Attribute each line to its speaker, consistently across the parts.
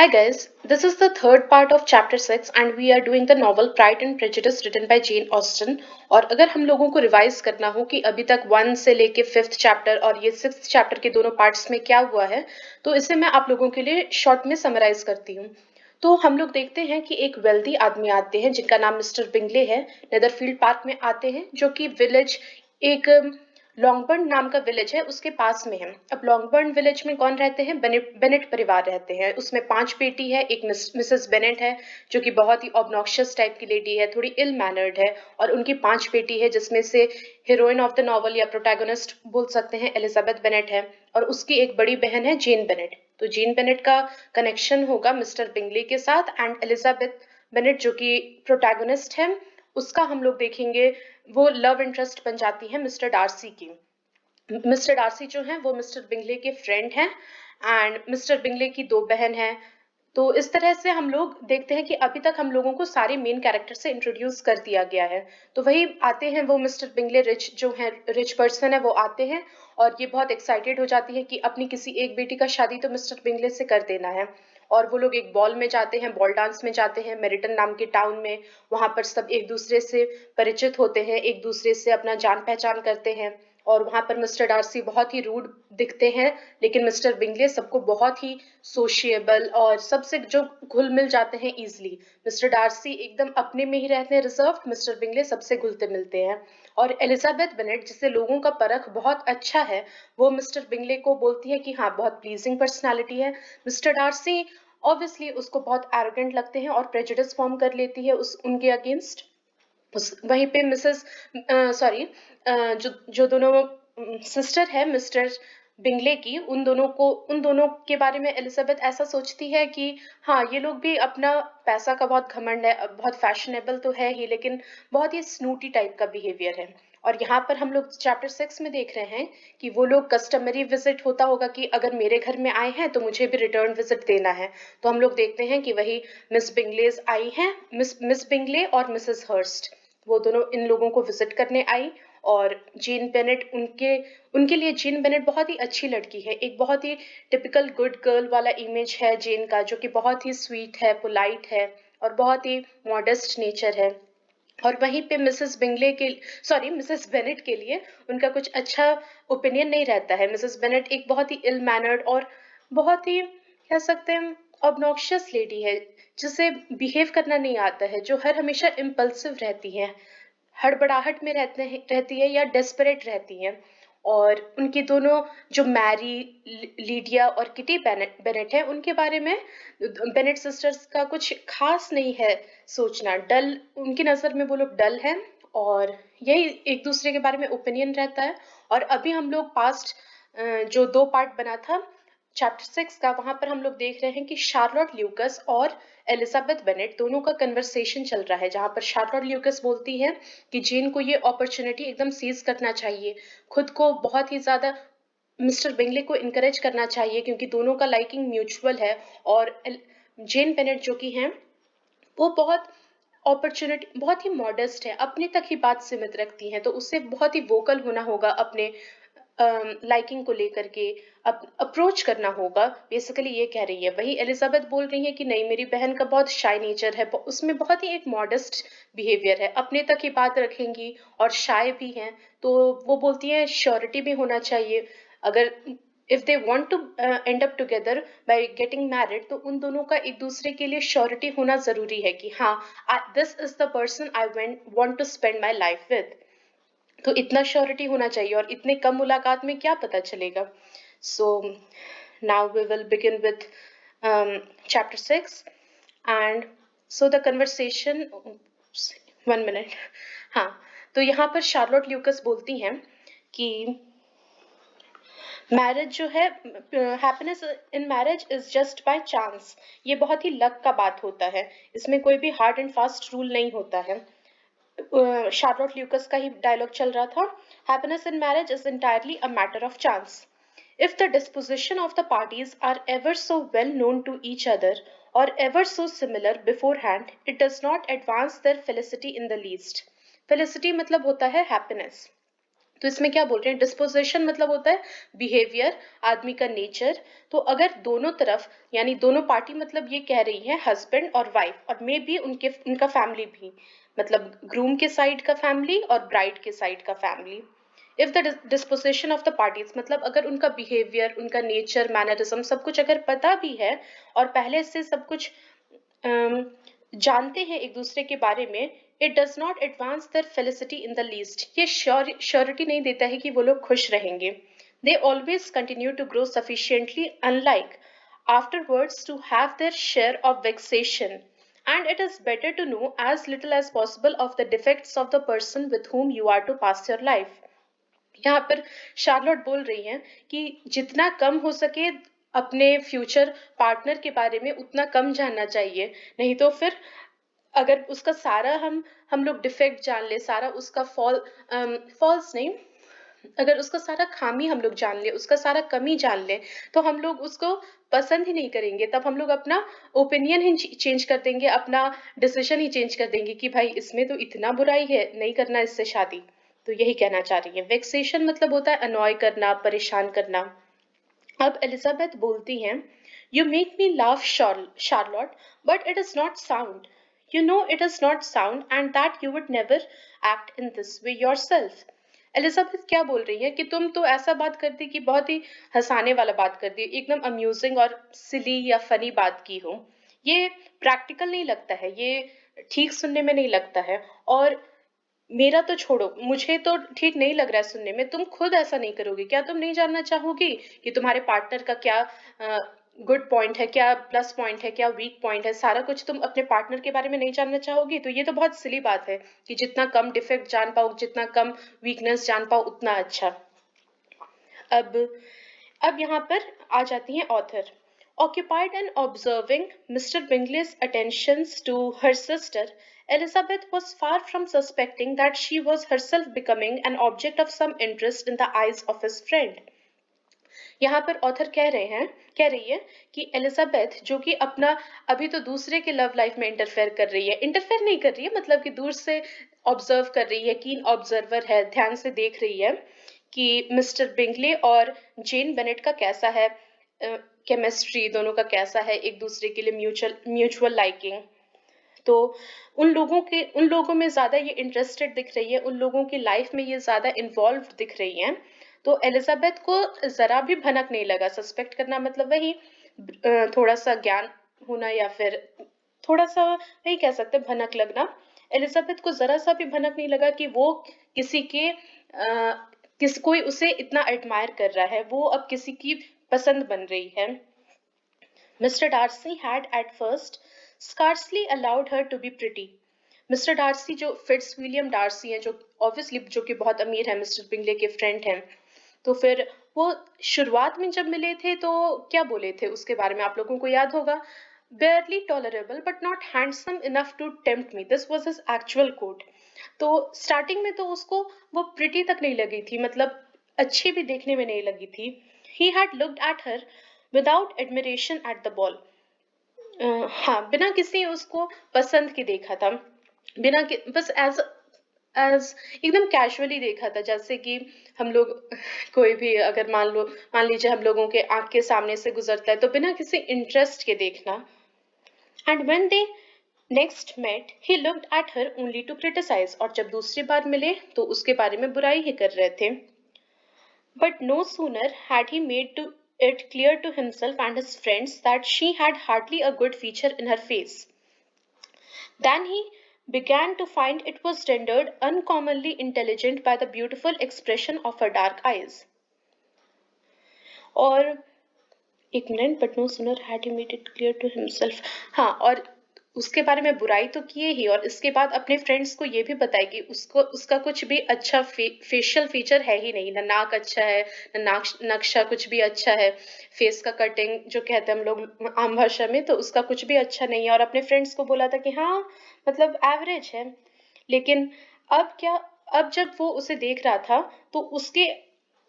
Speaker 1: Hi guys, this is the third part of chapter 6 and we are doing the novel Pride and Prejudice written by Jane Austen। और अगर हम लोगों को revise करना हो कि अभी तक 1 से लेके 5th चैप्टर और ये 6th चैप्टर के दोनों पार्ट्स में क्या हुआ है, तो इसे मैं आप लोगों के लिए शॉर्ट में समराइज करती हूँ। तो हम लोग देखते हैं कि एक वेल्दी आदमी आते हैं जिनका नाम मिस्टर बिंगले है, नेदरफील्ड पार्क में आते हैं, जो कि विलेज एक लॉन्गबर्न नाम का विलेज है उसके पास में है। अब लॉन्गबर्न विलेज में कौन रहते हैं? बेनेट परिवार रहते हैं। उसमें 5 बेटी है, एक मिसेस बेनेट है जो कि बहुत ही ऑब्नॉक्शियस टाइप की लेडी है, थोड़ी इल मैनर्ड है, और उनकी 5 बेटी है जिसमें से हीरोइन ऑफ द नॉवल या प्रोटैगनिस्ट बोल सकते हैं एलिजाबेथ बेनेट है, और उसकी एक बड़ी बहन है जेन बेनेट। तो जेन बेनेट का कनेक्शन होगा मिस्टर बिंगले के साथ, एंड एलिजाबेथ बेनेट जो कि प्रोटैगनिस्ट है उसका हम लोग देखेंगे वो लव इंटरेस्ट बन जाती है मिस्टर डार्सी की। मिस्टर डार्सी जो है वो मिस्टर बिंगले के फ्रेंड हैं, एंड मिस्टर बिंगले की 2 बहन हैं। तो इस तरह से हम लोग देखते हैं कि अभी तक हम लोगों को सारे मेन कैरेक्टर से इंट्रोड्यूस कर दिया गया है। तो वही आते हैं वो मिस्टर बिंगले, रिच जो है, रिच पर्सन है, वो आते हैं और ये बहुत एक्साइटेड हो जाती है कि अपनी किसी एक बेटी का शादी तो मिस्टर बिंगले से कर देना है। और वो लोग एक बॉल में जाते हैं, बॉल डांस में जाते हैं मेरिटन नाम के टाउन में। वहां पर सब एक दूसरे से परिचित होते हैं, एक दूसरे से अपना जान पहचान करते हैं। और वहां पर मिस्टर डार्सी बहुत ही रूड दिखते हैं, लेकिन मिस्टर बिंगले सबको बहुत ही सोशिएबल और सबसे जो घुल मिल जाते हैं इजिली। मिस्टर डार्सी एकदम अपने में ही रहते हैं रिजर्व, मिस्टर बिंगले सबसे घुलते मिलते हैं। और एलिजाबेथ बेनेट जिसे लोगों का परख बहुत अच्छा है, वो मिस्टर बिंगले को बोलती है कि हाँ बहुत प्लीजिंग पर्सनालिटी है। मिस्टर डार्सी ऑब्वियसली उसको बहुत एरोगेंट लगते हैं और प्रेजुडिस फॉर्म कर लेती है उस उनके अगेंस्ट। वहीं पे मिसेस सॉरी जो जो दोनों सिस्टर है मिस्टर बिंगले की, उन दोनों के बारे में एलिजाबेथ ऐसा सोचती है कि हाँ ये लोग भी अपना पैसा का बहुत घमंड है, बहुत फैशनेबल तो है ही, लेकिन बहुत ही स्नूटी टाइप का बिहेवियर है। और यहाँ पर हम लोग चैप्टर 6 में देख रहे हैं कि वो लोग कस्टमरी विजिट होता होगा कि अगर मेरे घर में आए हैं तो मुझे भी रिटर्न विजिट देना है। तो हम लोग देखते हैं कि वही मिस बिंगलेज आई हैं, मिस बिंगले और मिसेस हर्स्ट, वो दोनों इन लोगों को विजिट करने आई। और जेन बेनेट उनके उनके लिए जेन बेनेट बहुत ही अच्छी लड़की है, एक बहुत ही टिपिकल गुड गर्ल वाला इमेज है जेन का, जो कि बहुत ही स्वीट है, पोलाइट है और बहुत ही मॉडेस्ट नेचर है। और वहीं पे मिसेस बेनेट के लिए उनका कुछ अच्छा ओपिनियन नहीं रहता है। मिसेस बेनेट एक बहुत ही इल मैनर्ड और बहुत ही कह सकते हैं ऑब्नॉक्शियस लेडी है, जिसे बिहेव करना नहीं आता है, जो हर हमेशा इम्पल्सिव रहती है, हड़बड़ाहट में रहती है या डेस्परेट रहती हैं। और उनकी दोनों जो मैरी, लीडिया और किटी बेनेट है, उनके बारे में बेनेट सिस्टर्स का कुछ खास नहीं है सोचना, डल, उनकी नज़र में वो लोग डल हैं। और यही एक दूसरे के बारे में ओपिनियन रहता है। और अभी हम लोग पास्ट जो 2 पार्ट बना था चैप्टर 6 का, वहां पर हम लोग देख रहे हैं कि शार्लोट ल्यूकस और एलिजाबेथ बेनेट दोनों का कन्वर्सेशन चल रहा है, जहां पर शार्लोट ल्यूकस बोलती है कि जेन को ये अपॉर्चुनिटी एकदम सीज करना चाहिए, खुद को बहुत ही ज्यादा मिस्टर बिंगले को इनकरेज करना चाहिए क्योंकि दोनों का लाइकिंग म्यूचुअल है। और जेन बेनेट जो कि हैं वो बहुत अपॉर्चुनिटी, बहुत ही मॉडेस्ट है, अपने तक ही बात सीमित रखती हैं, तो उससे बहुत ही वोकल होना होगा, अपने लाइकिंग को लेकर के अप्रोच करना होगा, बेसिकली ये कह रही है। वही एलिजाबेथ बोल रही है कि नहीं, मेरी बहन का बहुत शाय नेचर है, उसमें बहुत ही एक मॉडेस्ट बिहेवियर है, अपने तक ही बात रखेंगी और शाय भी हैं। तो वो बोलती है श्योरिटी भी होना चाहिए, अगर if they want to end up together by getting married, तो उन दोनों का एक दूसरे के लिए श्योरिटी होना जरूरी है कि हाँ this is the person I want to spend my life with. तो इतना श्योरिटी होना चाहिए, और इतने कम मुलाकात में क्या पता चलेगा। So now we will begin with chapter 6। And so the conversation, 1 minute, हाँ। तो यहाँ पर शार्लोट ल्यूकस बोलती हैं कि मैरिज जो है, happiness in marriage is just by chance, ये बहुत ही लक का बात होता है, इसमें कोई भी हार्ड एंड फास्ट रूल नहीं होता है। शार्लोट ल्यूकस का ही डायलॉग चल रहा था। Happiness in marriage is entirely a matter of chance. If the disposition of the parties are ever so well known to each other or ever so similar beforehand, it does not advance their felicity in the least. Felicity मतलब होता है happiness। तो इसमें क्या बोल रहे हैं, disposition मतलब होता है बिहेवियर, आदमी का नेचर। तो अगर दोनों तरफ यानी दोनों पार्टी मतलब ये कह रही है हस्बैंड और वाइफ और मे बी उनका फैमिली भी, मतलब ग्रूम के साइड का फैमिली और ब्राइड के साइड का family, if the disposition of the parties मतलब अगर उनका बिहेवियर, उनका नेचर, मैनरिज्म सब कुछ अगर पता भी है और पहले से सब कुछ जानते हैं एक दूसरे के बारे में, it does not advance their felicity in the least, ये श्योरिटी नहीं देता है कि वो लोग खुश रहेंगे। They always continue to grow sufficiently unlike afterwards to have their share of vexation, and it is better to know as little as possible of the defects of the person with whom you are to pass your life। यहाँ पर Charlotte बोल रही हैं कि जितना कम हो सके अपने फ्यूचर पार्टनर के बारे में उतना कम जानना चाहिए, नहीं तो फिर अगर उसका सारा हम लोग डिफेक्ट जान ले, सारा उसका फॉल्स नहीं, अगर उसका सारा खामी हम लोग जान ले, उसका सारा कमी जान ले, तो हम लोग उसको पसंद ही नहीं करेंगे। तब हम लोग अपना ओपिनियन ही चेंज कर देंगे, अपना डिसीजन ही चेंज कर देंगे कि भाई इसमें तो इतना बुराई है, नहीं करना इससे शादी। तो यही कहना चाह रही है। वेक्सेशन मतलब होता है अनॉय करना, परेशान करना। अब एलिजाबेथ बोलती हैं, you make me laugh Charlotte, but it is not sound, you know it is not sound and that you would never act in this way yourself. Elizabeth क्या बोल रही है कि तुम तो ऐसा बात करती कि बहुत ही हंसाने वाला बात कर दी, एकदम अम्यूजिंग और सिली या फनी बात की हो, ये प्रैक्टिकल नहीं लगता है, ये ठीक सुनने में नहीं लगता है, और मेरा तो छोड़ो, मुझे तो ठीक नहीं लग रहा है सुनने में, तुम खुद ऐसा नहीं करोगे क्या? तुम नहीं जानना चाहोगी कि तुम्हारे पार्टनर का क्या गुड पॉइंट है, क्या प्लस पॉइंट है, क्या वीक पॉइंट है, सारा कुछ तुम अपने पार्टनर के बारे में नहीं जानना चाहोगी? तो ये तो बहुत सिली बात है कि जितना कम डिफेक्ट जान पाओ, जितना कम वीकनेस जान पाओ उतना अच्छा। अब यहाँ पर आ जाती हैं author. Occupied in observing Mr. Bingley's attentions to her sister, Elizabeth was far from suspecting that she was herself becoming an object of some interest in the eyes of his friend। यहाँ पर author कह रही है कि Elizabeth जो कि अपना अभी तो दूसरे के लव लाइफ में इंटरफेयर कर रही है, इंटरफेयर नहीं कर रही है मतलब कि दूर से ऑब्जर्व कर रही है, कीन ऑब्जर्वर है, ध्यान से देख रही है कि मिस्टर बिंगले और जेन बेनेट का कैसा है, केमिस्ट्री दोनों का कैसा है, एक दूसरे के लिए म्यूचुअल लाइकिंग। तो उन लोगों में ज्यादा ये इंटरेस्टेड दिख रही है, उन लोगों की लाइफ में ये ज्यादा इन्वॉल्व दिख रही है। तो एलिजाबेथ को जरा भी भनक नहीं लगा, सस्पेक्ट करना मतलब वही थोड़ा सा ज्ञान होना या फिर थोड़ा सा वही कह सकते भनक लगना। एलिजाबेथ को जरा सा भी भनक नहीं लगा कि वो किसी के कोई उसे इतना एडमायर कर रहा है, वो अब किसी की पसंद बन रही है। Mr. Darcy had at first scarcely allowed her to be pretty। Mr Darcy जो फिट्स विलियम डार्सी हैं, जो ऑब्वियसली जो कि बहुत अमीर है, मिस्टर बिंगले के फ्रेंड हैं, तो फिर वो शुरुआत में जब मिले थे तो क्या बोले थे उसके बारे में आप लोगों को याद होगा, barely tolerable but not handsome enough to tempt me, this was his actual quote। तो स्टार्टिंग में तो उसको वो प्रिटी तक नहीं लगी थी, मतलब अच्छी भी देखने में नहीं लगी थी। he had looked at her without admiration at the ball। हाँ, बिना किसी उसको पसंद के देखा था, बस एज एकदम कैजुअली देखा था, जैसे कि हम लोग कोई भी अगर मान लीजिए हम लोगों के आंख के सामने से गुजरता है तो बिना किसी इंटरेस्ट के देखना। And when they next met he looked at her only to criticise, और जब दूसरी बार मिले तो उसके बारे में बुराई ही कर रहे थे। But no sooner had he made it clear to himself and his friends that she had hardly a good feature in her face, than he began to find it was rendered uncommonly intelligent by the beautiful expression of her dark eyes। और एक minute, but no sooner had he made it clear to himself, हाँ, और उसके बारे में बुराई तो किए ही, और इसके बाद अपने फ्रेंड्स को ये भी बताया कि उसका कुछ भी अच्छा फेशियल फीचर है ही नहीं, ना नाक अच्छा है, ना नक्शा कुछ भी अच्छा है, फेस का कटिंग जो कहते हैं हम लोग आम भाषा में, तो उसका कुछ भी अच्छा नहीं है। और अपने फ्रेंड्स को बोला था कि हाँ मतलब एवरेज है। लेकिन अब जब वो उसे देख रहा था तो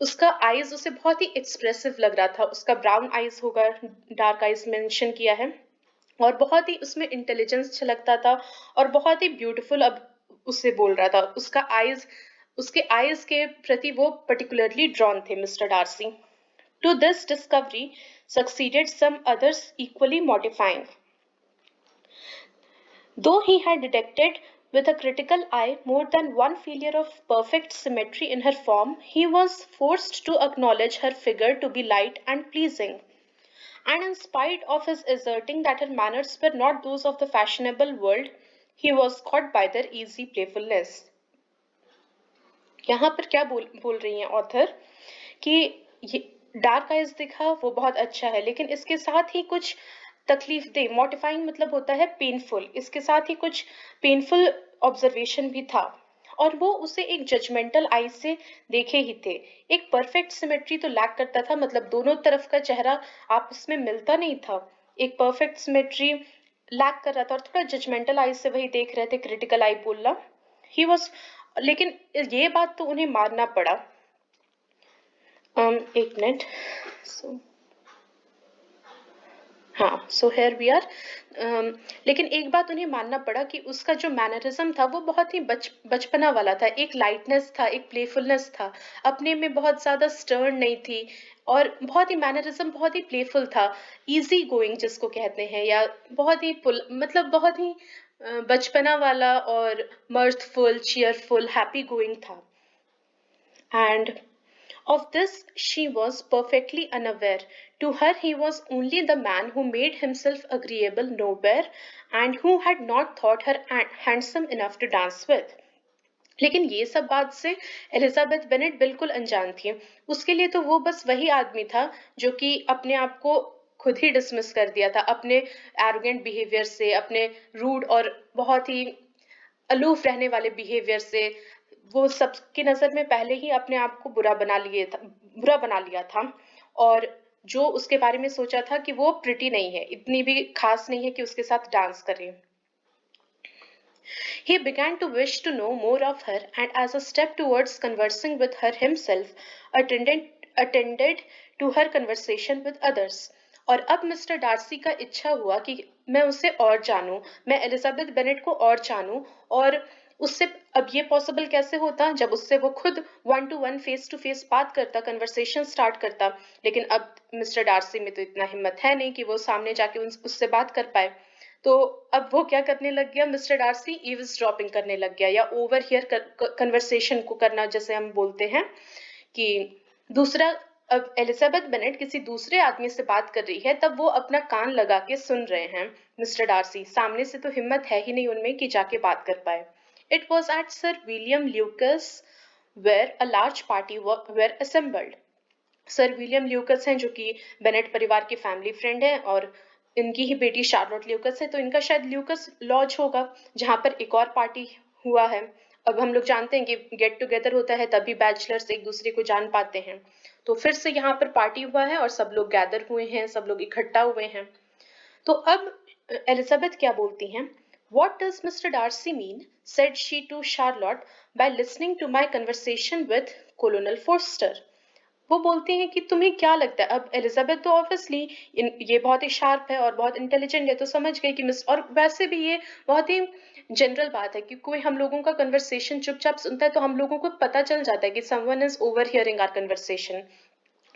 Speaker 1: उसका आईज उसे बहुत ही एक्सप्रेसिव लग रहा था, उसका ब्राउन आईज होगा, डार्क आईज मेंशन किया है, और बहुत ही उसमें इंटेलिजेंस छलकता था और बहुत ही ब्यूटीफुल अब उसे बोल रहा था, उसका आईज उसके आईज के प्रति वो particularly drawn थे Mr Darcy. To this discovery succeeded some others equally mortifying. Though he had detected with a critical eye more than one failure of perfect symmetry in her form, he was forced to acknowledge her figure to be light and pleasing. And in spite of his asserting that her manners were not those of the fashionable world, he was caught by their easy playfulness. यहाँ पर क्या बोल रही हैं author कि ये dark eyes दिखा वो बहुत अच्छा है, लेकिन इसके साथ ही कुछ तकलीफ दे, मॉडिफाइंग मतलब होता है पेनफुल, इसके साथ ही कुछ पेनफुल ऑब्जर्वेशन भी था और वो उसे एक जजमेंटल आई से देखे ही थे. एक परफेक्ट सिमेट्री तो लैक करता था, मतलब दोनों तरफ का चेहरा आपस में मिलता नहीं था. एक परफेक्ट सिमेट्री लैक कर रहा था और थोड़ा जजमेंटल आई से वही देख रहे थे, क्रिटिकल आई बोलना. ही वॉज, लेकिन ये बात तो उन्हें मानना पड़ा. एक मिनट. हाँ, सो हेयर वी आर. लेकिन एक बात उन्हें मानना पड़ा कि उसका जो मैनरिज्म था वो बहुत ही बचपना वाला था, एक लाइटनेस था, एक प्लेफुलनेस था, अपने में बहुत ज्यादा स्टर्न नहीं थी और बहुत ही मैनरिज्म बहुत ही प्लेफुल था, इजी गोइंग जिसको कहते हैं, या बहुत ही मतलब बहुत ही बचपना वाला और मर्थफुल, चीयरफुल, हैप्पी गोइंग था. And of this she was perfectly unaware. To her he was only the man who made himself agreeable nowhere and who had not thought her handsome enough to dance with. लेकिन ये सब बात से Elizabeth Bennet बिल्कुल अनजान थी. उसके लिए तो वो बस वही आदमी था जो कि अपने आप को खुद ही डिसमिस कर दिया था अपने एरोगेंट बिहेवियर से, अपने रूड और बहुत ही अलूफ रहने वाले बिहेवियर से. वो सबकी नजर में पहले ही अपने आप को बुरा बना लिया था और जो उसके बारे में सोचा था कि वो प्रिटी नहीं है, इतनी भी खास नहीं है कि उसके साथ डांस करे. He began to wish to know more of her and as a step towards conversing with her himself attended to her conversation with others. और अब मिस्टर डार्सी का इच्छा हुआ कि मैं उसे और जानूं, मैं एलिजाबेथ बेनेट को और जानूं. और उससे अब ये पॉसिबल कैसे होता जब उससे वो खुद 1 to 1 फेस टू फेस बात करता, कन्वर्सेशन स्टार्ट करता. लेकिन अब मिस्टर डार्सी में तो इतना हिम्मत है नहीं कि वो सामने जाके उससे बात कर पाए. तो अब वो क्या करने लग गया, मिस्टर डार्सी ईव्सड्रॉपिंग करने लग गया या ओवर हियर कन्वर्सेशन को करना जैसे हम बोलते हैं कि दूसरा, अब एलिजाबेथ बेनेट किसी दूसरे आदमी से बात कर रही है तब वो अपना कान लगा के सुन रहे हैं. मिस्टर डार्सी सामने से तो हिम्मत है ही नहीं उनमें कि जाके बात कर पाए. It was at Sir William Lucas where a large party were assembled. Sir William Lucas हैं जो कि बेनेट परिवार के फैमिली फ्रेंड हैं और इनकी ही बेटी शार्लोट ल्यूकस है, तो इनका शायद ल्यूकस लॉज होगा जहां पर एक और पार्टी हुआ है. अब हम लोग जानते हैं कि गेट टुगेदर होता है तभी बैचलर्स एक दूसरे को जान पाते हैं. तो फिर से यहाँ पर पार्टी हुआ है और सब लोग गैदर हुए हैं, सब लोग इकट्ठा हुए हैं. तो अब एलिजाबेथ क्या बोलती हैं? What does Mr. Darcy mean? Said she to Charlotte by listening to my conversation with Colonel Forster. वो बोलती हैं कि तुम्हें क्या लगता है? अब एलिजाबेथ तो ऑब्वियसली ये बहुत ही शार्प है और बहुत इंटेलिजेंट है, तो समझ गई कि मिस, और वैसे भी ये बहुत ही जनरल बात है कि कोई हम लोगों का कन्वर्सेशन चुपचाप सुनता है तो हम लोगों को पता चल जाता है कि someone is overhearing our conversation.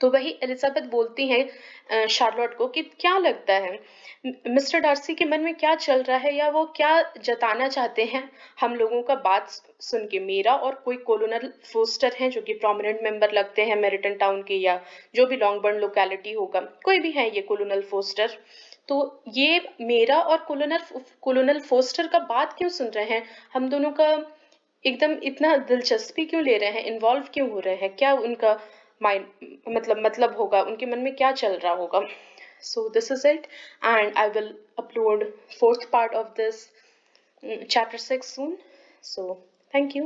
Speaker 1: तो वही एलिजाबेथ बोलती हैं शार्लोट को कि क्या लगता है मिस्टर डार्सी के मन में क्या चल रहा है या वो क्या जताना चाहते हैं हम लोगों का बात सुन के. मेरा और कोई कोलोनल फोस्टर हैं जो कि प्रोमिनेंट मेंबर लगते हैं मेरिटन टाउन के या जो भी लॉन्गबर्न लोकेलिटी होगा, कोई भी है ये कोलोनल फोस्टर. तो ये मेरा और कोलोनल फोस्टर का बात क्यों सुन रहे हैं, हम दोनों का एकदम इतना दिलचस्पी क्यों ले रहे हैं, इन्वॉल्व क्यों हो रहे हैं, क्या उनका माइंड मतलब होगा, उनके मन में क्या चल रहा होगा. So this is it and I will upload fourth part of this chapter 6 soon. So thank you.